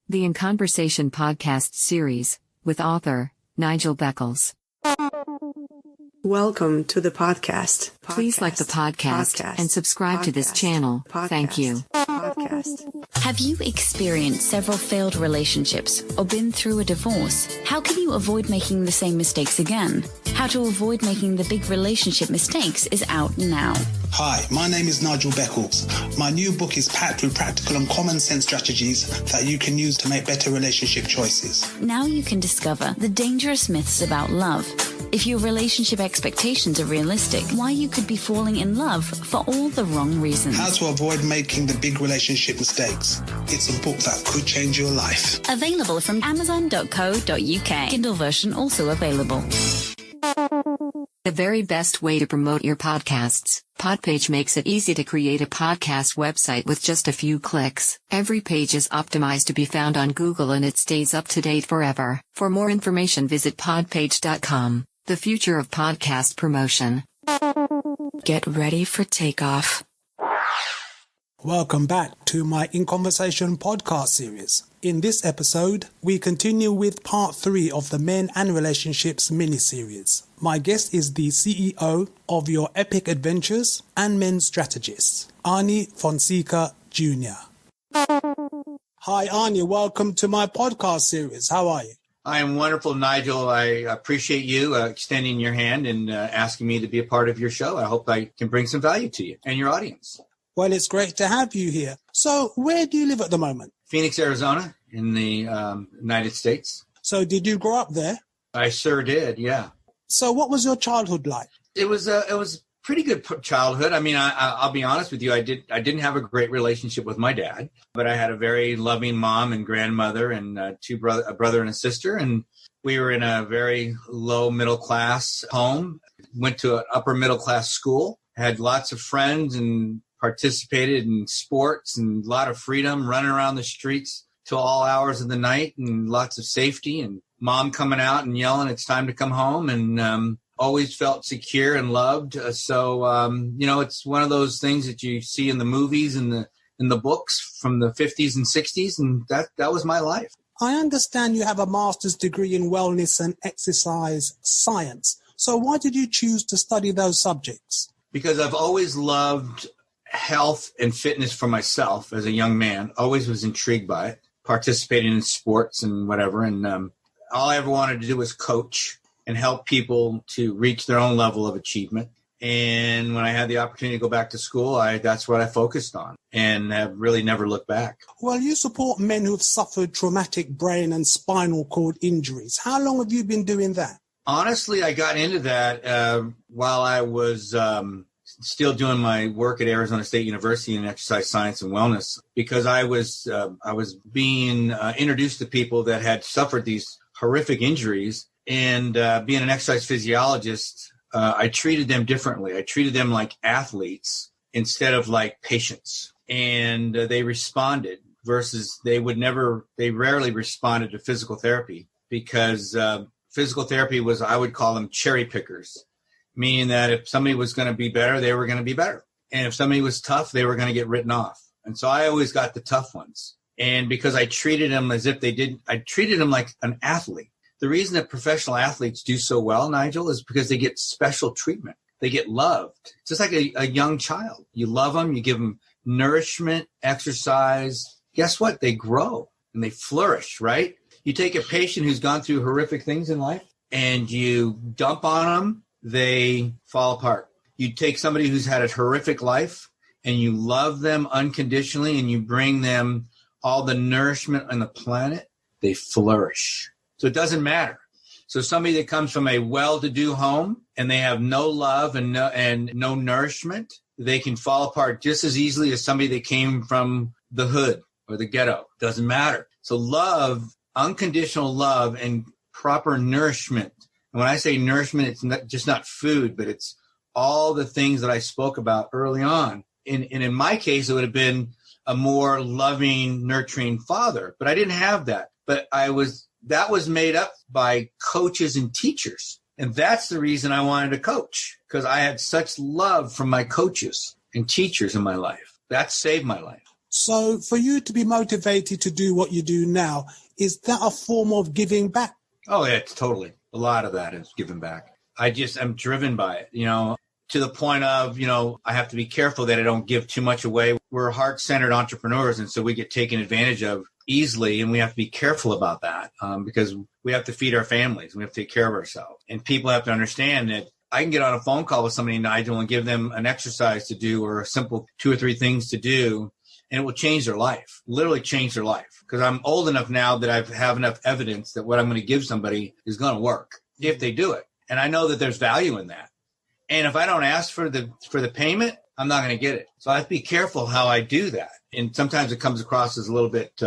The In Conversation podcast series, with author Nigel Beckles. Welcome to the podcast. Please like the podcast and subscribe to this channel. Thank you. Have you experienced several failed relationships or been through a divorce? How can you avoid making the same mistakes again? How to avoid making the big relationship mistakes is out now. Hi, my name is Nigel Beckles. My new book is packed with practical and common sense strategies that you can use to make better relationship choices. Now you can discover the dangerous myths about love. If your relationship expectations are realistic, why you could be falling in love for all the wrong reasons. How to avoid making the big relationship mistakes. It's a book that could change your life. Available from Amazon.co.uk. Kindle version also available. The very best way to promote your podcasts. Podpage makes it easy to create a podcast website with just a few clicks. Every page is optimized to be found on Google and it stays up to date forever. For more information, visit podpage.com. The future of podcast promotion. Get ready for takeoff. Welcome back to my In Conversation podcast series. In this episode, we continue with part 3 of the Men and Relationships mini-series. My guest is the CEO of Your Epic Adventures and Men Strategist, Arnie Fonseca Jr. Hi Arnie, welcome to my podcast series. How are you? I am wonderful, Nigel. I appreciate you extending your hand and asking me to be a part of your show. I hope I can bring some value to you and your audience. Well, it's great to have you here. So where do you live at the moment? Phoenix, Arizona, in the United States. So did you grow up there? I sure did, yeah. So what was your childhood like? It was pretty good childhood. I mean, I'll be honest with you. I didn't have a great relationship with my dad, but I had a very loving mom and grandmother and a brother and a sister. And we were in a very low middle class home, went to an upper middle class school, had lots of friends and participated in sports and a lot of freedom, running around the streets till all hours of the night and lots of safety and mom coming out and yelling, it's time to come home, and always felt secure and loved. It's one of those things that you see in the movies and in the books from the 50s and 60s, and that was my life. I understand you have a master's degree in wellness and exercise science. So why did you choose to study those subjects? Because I've always loved health and fitness for myself as a young man. Always was intrigued by it, participating in sports and whatever. And all I ever wanted to do was coach and help people to reach their own level of achievement. And when I had the opportunity to go back to school, that's what I focused on and have really never looked back. Well, you support men who've suffered traumatic brain and spinal cord injuries. How long have you been doing that? Honestly, I got into that while I was still doing my work at Arizona State University in exercise science and wellness, because I was being introduced to people that had suffered these horrific injuries. And being an exercise physiologist, I treated them differently. I treated them like athletes instead of like patients. And they responded versus they rarely responded to physical therapy, because physical therapy was, I would call them cherry pickers, meaning that if somebody was going to be better, they were going to be better. And if somebody was tough, they were going to get written off. And so I always got the tough ones. And because I treated them as if I treated them like an athlete. The reason that professional athletes do so well, Nigel, is because they get special treatment. They get loved. Just like a young child. You love them. You give them nourishment, exercise. Guess what? They grow and they flourish, right? You take a patient who's gone through horrific things in life and you dump on them, they fall apart. You take somebody who's had a horrific life and you love them unconditionally and you bring them all the nourishment on the planet, they flourish. So it doesn't matter. So somebody that comes from a well-to-do home and they have no love and no nourishment, they can fall apart just as easily as somebody that came from the hood or the ghetto. Doesn't matter. So love, unconditional love and proper nourishment. And when I say nourishment, it's not just not food, but it's all the things that I spoke about early on. And in my case, it would have been a more loving, nurturing father. But I didn't have that. But that was made up by coaches and teachers. And that's the reason I wanted to coach, because I had such love from my coaches and teachers in my life. That saved my life. So for you to be motivated to do what you do now, is that a form of giving back? Oh, yeah, it's totally. A lot of that is giving back. I'm driven by it, to the point of, I have to be careful that I don't give too much away. We're heart-centered entrepreneurs, and so we get taken advantage of easily, and we have to be careful about that because we have to feed our families. We have to take care of ourselves. And people have to understand that I can get on a phone call with somebody, Nigel, and give them an exercise to do or a simple 2 or 3 things to do, and it will change their life, literally change their life. Because I'm old enough now that I have enough evidence that what I'm going to give somebody is going to work if they do it. And I know that there's value in that. And if I don't ask for the payment, I'm not going to get it. So I have to be careful how I do that. And sometimes it comes across as a little bit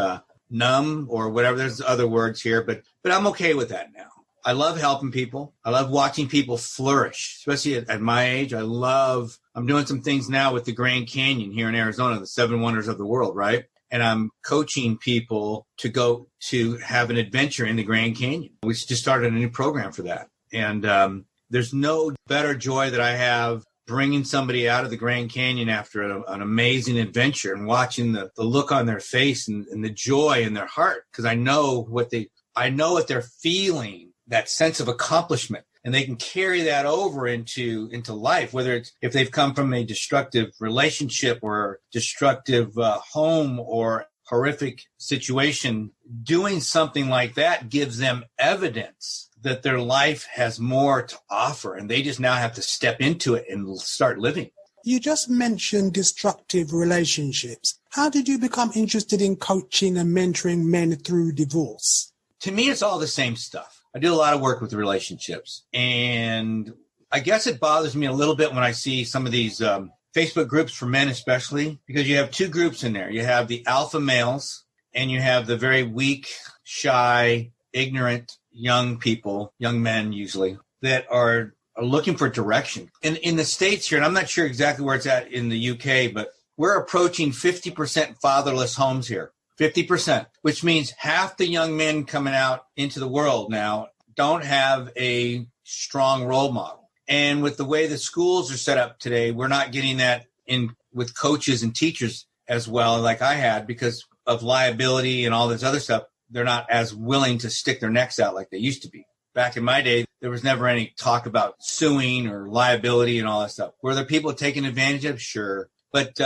numb or whatever. There's other words here, but I'm okay with that now. I love helping people. I love watching people flourish, especially at my age. I'm doing some things now with the Grand Canyon here in Arizona, the 7 wonders of the world, right? And I'm coaching people to go to have an adventure in the Grand Canyon. We just started a new program for that. And there's no better joy that I have bringing somebody out of the Grand Canyon after an amazing adventure and watching the look on their face and the joy in their heart, because I know what they're feeling, that sense of accomplishment. And they can carry that over into life, whether it's if they've come from a destructive relationship or destructive home or horrific situation. Doing something like that gives them evidence that their life has more to offer, and they just now have to step into it and start living. You just mentioned destructive relationships. How did you become interested in coaching and mentoring men through divorce? To me, it's all the same stuff. I do a lot of work with relationships, and I guess it bothers me a little bit when I see some of these Facebook groups for men, especially because you have 2 groups in there. You have the alpha males and you have the very weak, shy, ignorant young people, young men usually, that are looking for direction. And in the States here, and I'm not sure exactly where it's at in the UK, but we're approaching 50% fatherless homes here. 50%, which means half the young men coming out into the world now don't have a strong role model. And with the way the schools are set up today, we're not getting that in with coaches and teachers as well like I had because of liability and all this other stuff. They're not as willing to stick their necks out like they used to be. Back in my day, there was never any talk about suing or liability and all that stuff. Were there people taking advantage of? Sure. But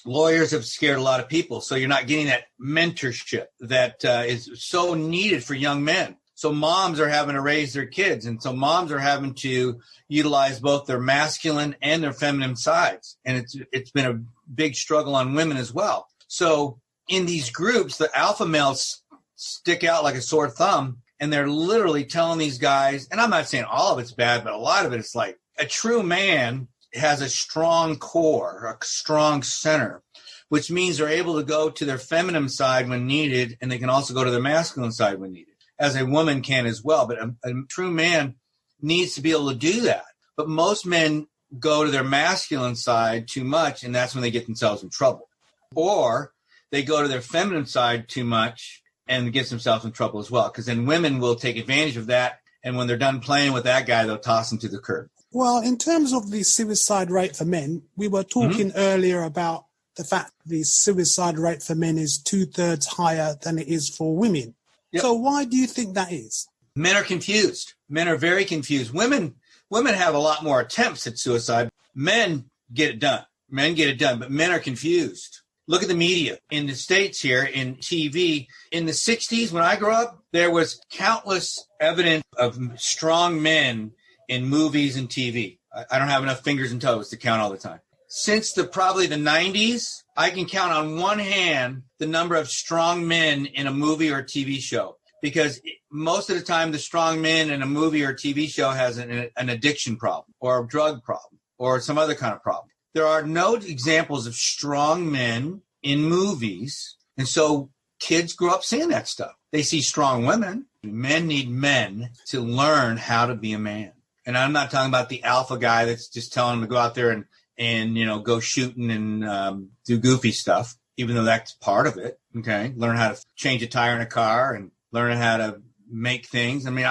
lawyers have scared a lot of people. So you're not getting that mentorship that is so needed for young men. So moms are having to raise their kids. And so moms are having to utilize both their masculine and their feminine sides. And it's been a big struggle on women as well. So in these groups, the alpha males stick out like a sore thumb. And they're literally telling these guys, and I'm not saying all of it's bad, but a lot of it is like a true man has a strong core, a strong center, which means they're able to go to their feminine side when needed, and they can also go to their masculine side when needed, as a woman can as well. But a true man needs to be able to do that. But most men go to their masculine side too much, and that's when they get themselves in trouble. Or they go to their feminine side too much, and gets themselves in trouble as well, because then women will take advantage of that, and when they're done playing with that guy, they'll toss him to the curb. Well, in terms of the suicide rate for men, we were talking earlier about the fact the suicide rate for men is 2/3 higher than it is for women. Yep. So why do you think that is? Men are confused. Men are very confused. Women have a lot more attempts at suicide. Men get it done. But men are confused. Look at the media in the States here, in TV. In the 60s, when I grew up, there was countless evidence of strong men in movies and TV. I don't have enough fingers and toes to count all the time. Since probably the 90s, I can count on one hand the number of strong men in a movie or TV show. Because most of the time, the strong men in a movie or TV show has an addiction problem or a drug problem or some other kind of problem. There are no examples of strong men in movies. And so kids grow up seeing that stuff. They see strong women. Men need men to learn how to be a man. And I'm not talking about the alpha guy that's just telling them to go out there and go shooting and do goofy stuff, even though that's part of it. Okay. Learn how to change a tire in a car and learn how to make things. I mean,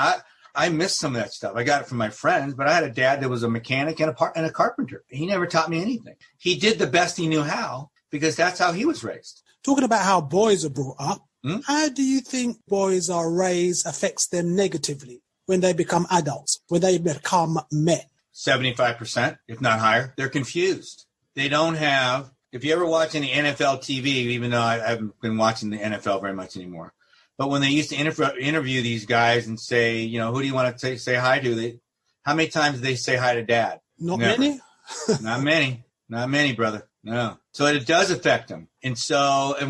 I miss some of that stuff. I got it from my friends, but I had a dad that was a mechanic and a carpenter. He never taught me anything. He did the best he knew how because that's how he was raised. Talking about how boys are brought up, how do you think boys are raised affects them negatively when they become adults, when they become men? 75%, if not higher. They're confused. They don't have, if you ever watch any NFL TV, even though I haven't been watching the NFL very much anymore, but when they used to interview these guys and say, you know, who do you want to say hi to? How many times do they say hi to dad? Not Never. many? Not many. Not many, brother. No. So it does affect them. And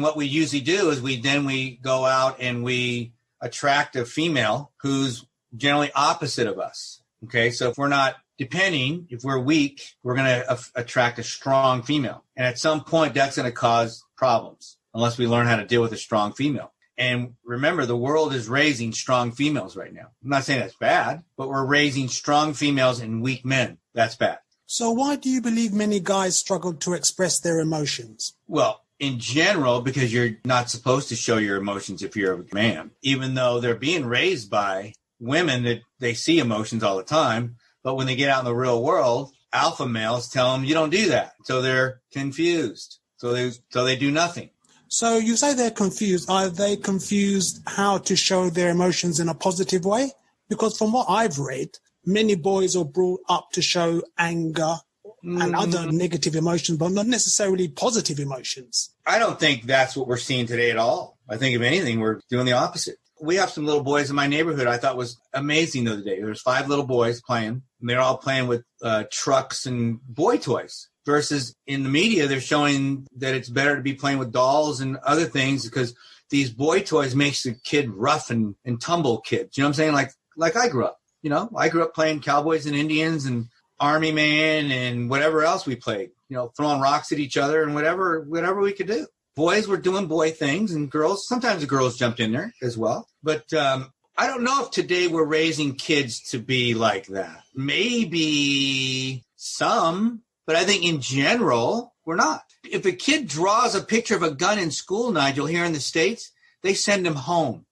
what we usually do is we go out and we attract a female who's generally opposite of us. Okay. So if we're not depending, if we're weak, we're going to attract a strong female. And at some point that's going to cause problems unless we learn how to deal with a strong female. And remember, the world is raising strong females right now. I'm not saying that's bad, but we're raising strong females and weak men. That's bad. So why do you believe many guys struggle to express their emotions? Well, in general, because you're not supposed to show your emotions if you're a man, even though they're being raised by women that they see emotions all the time. But when they get out in the real world, alpha males tell them you don't do that. So they're confused. So they do nothing. So you say they're confused. Are they confused how to show their emotions in a positive way? Because from what I've read, many boys are brought up to show anger and other negative emotions, but not necessarily positive emotions. I don't think that's what we're seeing today at all. I think if anything, we're doing the opposite. We have some little boys in my neighborhood I thought was amazing the other day. There's 5 little boys playing, and they're all playing with trucks and boy toys. Versus in the media, they're showing that it's better to be playing with dolls and other things because these boy toys makes the kid rough and tumble kids. You know what I'm saying? Like I grew up. You know, I grew up playing Cowboys and Indians and Army Man and whatever else we played. You know, throwing rocks at each other and whatever we could do. Boys were doing boy things and girls, sometimes the girls jumped in there as well. But I don't know if today we're raising kids to be like that. Maybe some. But I think in general, we're not. If a kid draws a picture of a gun in school, Nigel, here in the States, they send him home.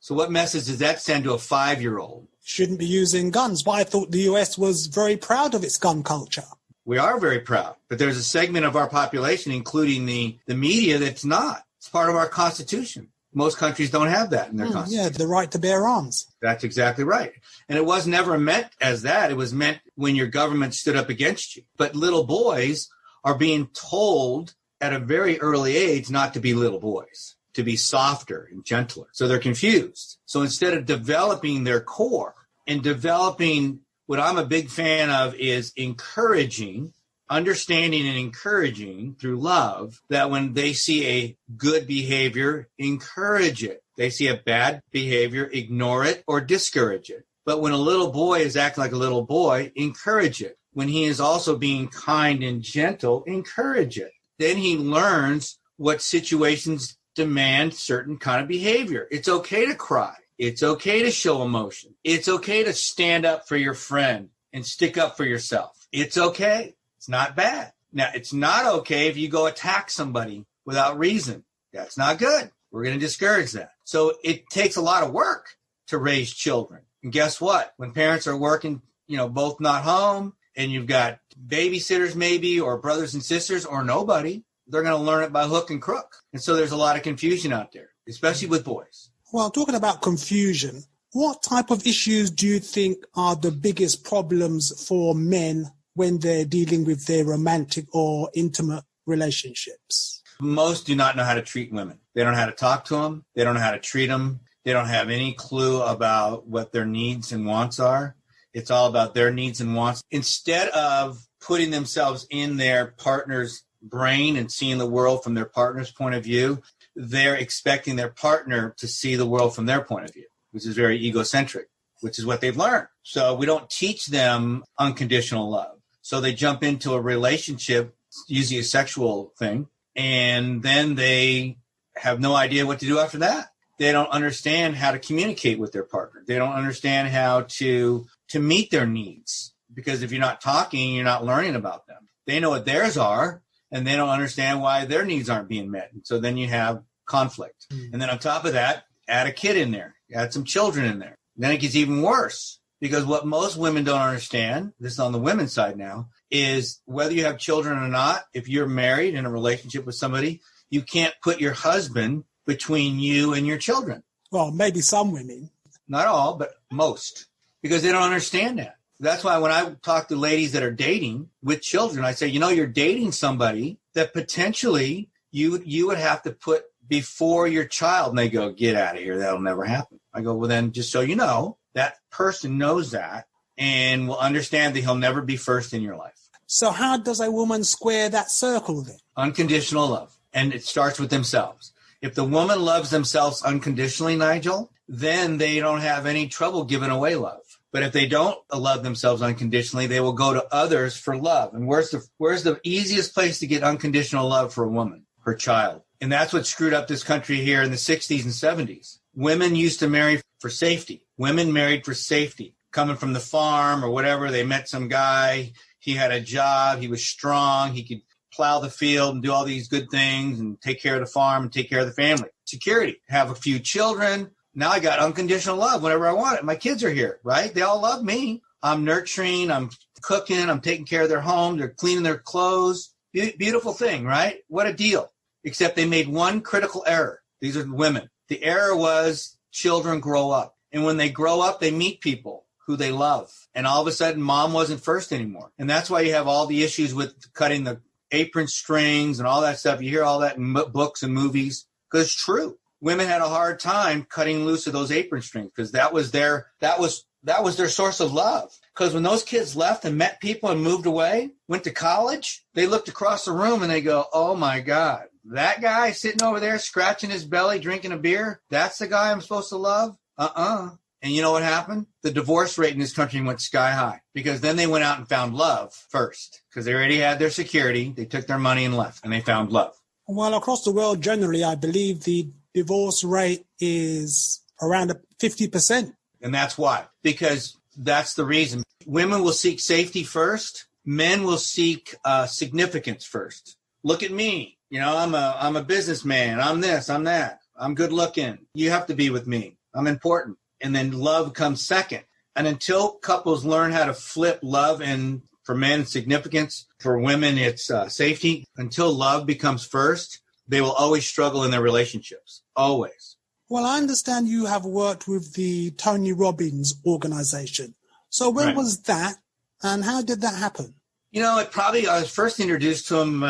So what message does that send to a 5-year-old? Shouldn't be using guns. But I thought the US was very proud of its gun culture. We are very proud. But there's a segment of our population, including the media, that's not. It's part of our Constitution. Most countries don't have that in their Constitution. Yeah, the right to bear arms. That's exactly right. And it was never meant as that. It was meant when your government stood up against you. But little boys are being told at a very early age not to be little boys, to be softer and gentler. So they're confused. So instead of developing their core and developing what I'm a big fan of is encouraging, understanding and encouraging through love, that when they see a good behavior, encourage it. They see a bad behavior, ignore it or discourage it. But when a little boy is acting like a little boy, encourage it. When he is also being kind and gentle, encourage it. Then he learns what situations demand certain kind of behavior. It's okay to cry. It's okay to show emotion. It's okay to stand up for your friend and stick up for yourself. It's okay. It's not bad. Now, it's not okay if you go attack somebody without reason. That's not good. We're going to discourage that. So it takes a lot of work to raise children. And guess what? When parents are working, both not home, and you've got babysitters maybe, or brothers and sisters, or nobody, they're going to learn it by hook and crook. And so there's a lot of confusion out there, especially with boys. Well, talking about confusion, what type of issues do you think are the biggest problems for men when they're dealing with their romantic or intimate relationships? Most do not know how to treat women. They don't know how to talk to them. They don't know how to treat them. They don't have any clue about what their needs and wants are. It's all about their needs and wants. Instead of putting themselves in their partner's brain and seeing the world from their partner's point of view, they're expecting their partner to see the world from their point of view, which is very egocentric, which is what they've learned. So we don't teach them unconditional love. So they jump into a relationship, usually a sexual thing, and then they have no idea what to do after that. They don't understand how to communicate with their partner. They don't understand how to meet their needs, because if you're not talking, you're not learning about them. They know what theirs are, and they don't understand why their needs aren't being met. And so then you have conflict. And then on top of that, add a kid in there, add some children in there. Then it gets even worse, because what most women don't understand, this is on the women's side now, is whether you have children or not, if you're married in a relationship with somebody, you can't put your husband between you and your children. Well, maybe some women. Not all, but most, because they don't understand that. That's why when I talk to ladies that are dating with children, I say, you're dating somebody that potentially you would have to put before your child. And they go, get out of here. That'll never happen. I go, well, then just so you know, that person knows that and will understand that he'll never be first in your life. So how does a woman square that circle then? Unconditional love. And it starts with themselves. If the woman loves themselves unconditionally, Nigel, then they don't have any trouble giving away love. But if they don't love themselves unconditionally, they will go to others for love. And where's the easiest place to get unconditional love for a woman? Her child. And that's what screwed up this country here in the 60s and 70s. Women used to marry for safety. Women married for safety. Coming from the farm or whatever, they met some guy. He had a job. He was strong. He could plow the field and do all these good things and take care of the farm and take care of the family. Security. Have a few children. Now I got unconditional love whenever I want it. My kids are here, right? They all love me. I'm nurturing. I'm cooking. I'm taking care of their home. They're cleaning their clothes. Beautiful thing, right? What a deal. Except they made one critical error. These are women. The error was children grow up. And when they grow up, they meet people who they love. And all of a sudden, mom wasn't first anymore. And that's why you have all the issues with cutting the apron strings and all that stuff. You hear all that in books and movies because it's true. Women had a hard time cutting loose of those apron strings because that was their source of love. Because when those kids left and met people and moved away, went to college, they looked across the room and they go, oh my God, that guy sitting over there scratching his belly, drinking a beer, that's the guy I'm supposed to love? And you know what happened? The divorce rate in this country went sky high because then they went out and found love first because they already had their security. They took their money and left and they found love. Well, across the world, generally, I believe the divorce rate is around 50%. And that's why, because that's the reason. Women will seek safety first. Men will seek significance first. Look at me. I'm a businessman. I'm this, I'm that. I'm good looking. You have to be with me. I'm important. And then love comes second. And until couples learn how to flip love and for men, significance, for women, it's safety. Until love becomes first, they will always struggle in their relationships. Always. Well, I understand you have worked with the Tony Robbins organization. So when was that and how did that happen? I was first introduced to him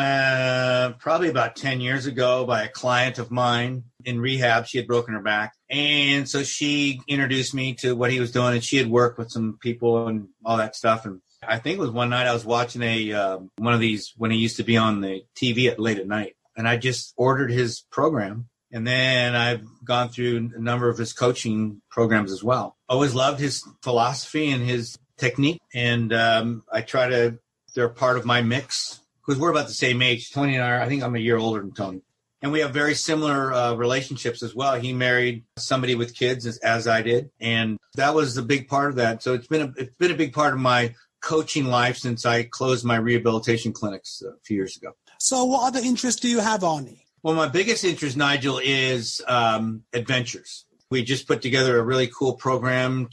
probably about 10 years ago by a client of mine in rehab. She had broken her back. And so she introduced me to what he was doing. And she had worked with some people and all that stuff. And I think it was one night I was watching one of these when he used to be on the TV late at night. And I just ordered his program. And then I've gone through a number of his coaching programs as well. Always loved his philosophy and his technique. And they're part of my mix because we're about the same age. Tony and I think I'm a year older than Tony. And we have very similar relationships as well. He married somebody with kids as I did. And that was a big part of that. So it's been a big part of my coaching life since I closed my rehabilitation clinics a few years ago. So what other interests do you have, Arnie? Well, my biggest interest, Nigel, is adventures. We just put together a really cool program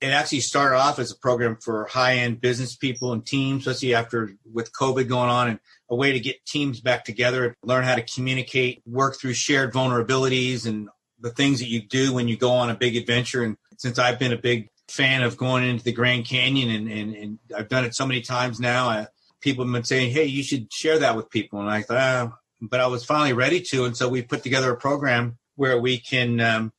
it actually started off as a program for high-end business people and teams, especially with COVID going on, and a way to get teams back together, learn how to communicate, work through shared vulnerabilities and the things that you do when you go on a big adventure. And since I've been a big fan of going into the Grand Canyon and I've done it so many times now, people have been saying, hey, you should share that with people. And I thought, but I was finally ready to. And so we put together a program where we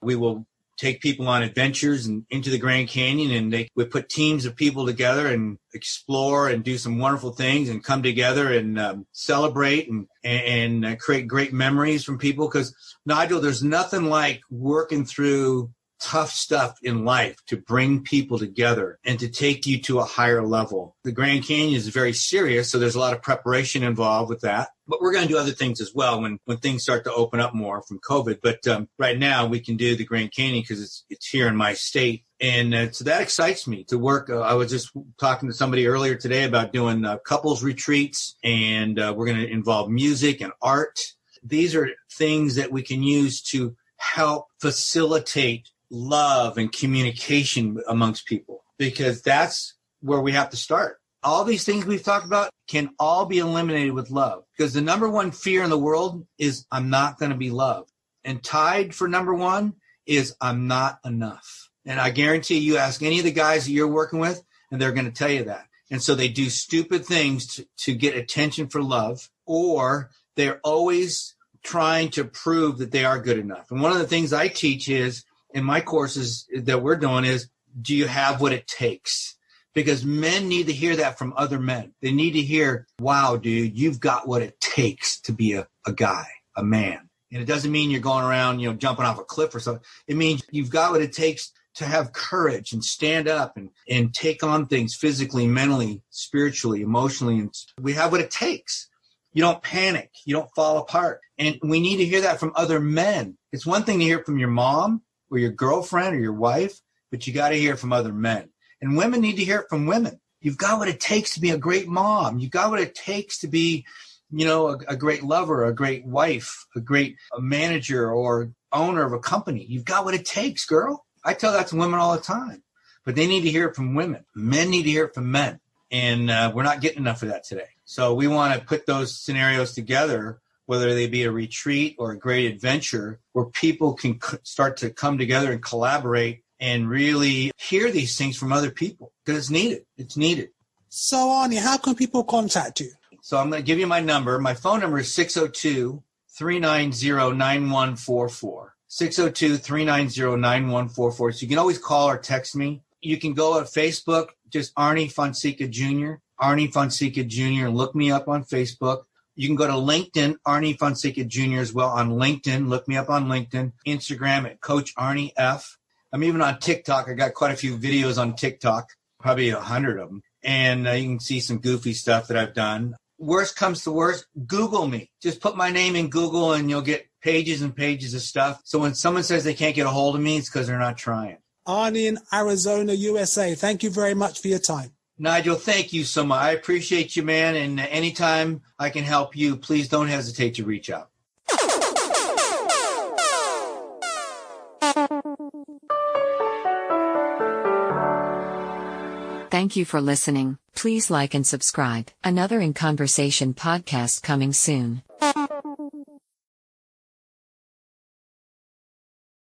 will take people on adventures and into the Grand Canyon, and we put teams of people together and explore and do some wonderful things and come together and celebrate and create great memories from people. Because, Nigel, there's nothing like working through tough stuff in life to bring people together and to take you to a higher level. The Grand Canyon is very serious, so there's a lot of preparation involved with that. But we're going to do other things as well when things start to open up more from COVID. But right now we can do the Grand Canyon because it's here in my state. And so that excites me to work. I was just talking to somebody earlier today about doing couples retreats, and we're going to involve music and art. These are things that we can use to help facilitate love and communication amongst people, because that's where we have to start. All these things we've talked about can all be eliminated with love, because the number one fear in the world is I'm not going to be loved. And tied for number one is I'm not enough. And I guarantee you ask any of the guys that you're working with, and they're going to tell you that. And so they do stupid things to get attention for love, or they're always trying to prove that they are good enough. And one of the things I teach is in my courses that we're doing is, do you have what it takes? Because men need to hear that from other men. They need to hear, wow, dude, you've got what it takes to be a guy, a man. And it doesn't mean you're going around, jumping off a cliff or something. It means you've got what it takes to have courage and stand up and take on things physically, mentally, spiritually, emotionally. And we have what it takes. You don't panic. You don't fall apart. And we need to hear that from other men. It's one thing to hear from your mom or your girlfriend or your wife, but you got to hear it from other men. And women need to hear it from women. You've got what it takes to be a great mom. You've got what it takes to be, a great lover, a great wife, a great manager or owner of a company. You've got what it takes, girl. I tell that to women all the time, but they need to hear it from women. Men need to hear it from men. And we're not getting enough of that today. So we want to put those scenarios together, whether they be a retreat or a great adventure, where people can start to come together and collaborate and really hear these things from other people, because it's needed. It's needed. So, Arnie, how can people contact you? So I'm going to give you my number. My phone number is 602-390-9144. 602-390-9144. So you can always call or text me. You can go on Facebook, just Arnie Fonseca Jr., Arnie Fonseca Jr., and look me up on Facebook. You can go to LinkedIn, Arnie Fonseca Jr. as well on LinkedIn. Look me up on LinkedIn. Instagram at Coach Arnie F. I'm even on TikTok. I got quite a few videos on TikTok, probably 100 of them. And you can see some goofy stuff that I've done. Worst comes to worst, Google me. Just put my name in Google and you'll get pages and pages of stuff. So when someone says they can't get a hold of me, it's because they're not trying. Arnie in Arizona, USA. Thank you very much for your time. Nigel, thank you so much. I appreciate you, man. And anytime I can help you, please don't hesitate to reach out. Thank you for listening. Please like and subscribe. Another In Conversation podcast coming soon.